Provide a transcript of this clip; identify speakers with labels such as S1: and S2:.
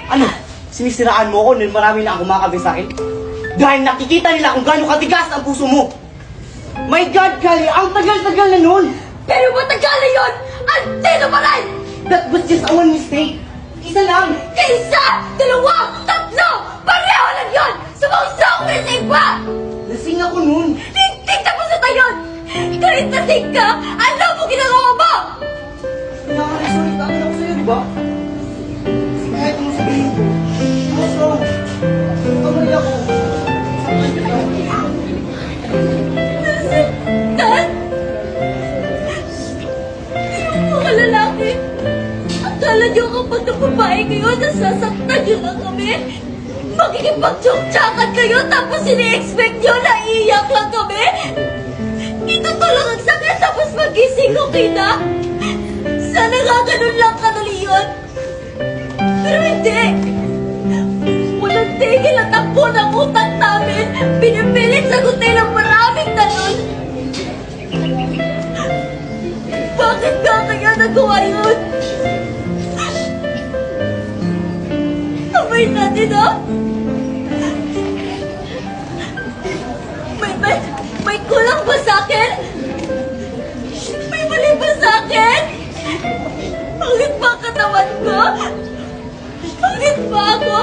S1: Ano? Sinisiraan mo ako nang marami na akong kumakabi sa akin? Dahil nakikita nila kung gaano katigas ang puso mo! My God, Kali! Ang tagal-tagal na nun!
S2: Pero matagal na yun! Andito pa rin!
S1: That was just a one mistake! Isa lang!
S2: Kaisa! Dalawa! Tatlo! Pareho lang yun! Sumang-song na sa iba!
S1: Lasing ako nun!
S2: Hindi tapos na tayo! Kahit nasing ka, alam mo ginagawa mo!
S1: Sorry, tawin ako sa'yo, di ba? Sige, kahit mo sabihin ko. What's wrong? Kamali ako.
S2: Nasaktan! Mga lalaki, akala niyo kapag nababae kayo, nasasaktan niyo lang kami? Makikipag-tsuktsakan kayo tapos ini-expect niyo na iiyak lang kami? Ito lang ang sakit tapos magising okay na? Sana nga ganun lang kadali yun. Pero hindi. Walang tigil at takbo ng utak namin. Pinipilit sagutin ang maraming tanong. Bakit ka kaya nagawa yun? Kamay natin, ha? May kulang ba sa akin? May mali ba sa akin? Bakit ba ang katawan ko? Bakit ba ako?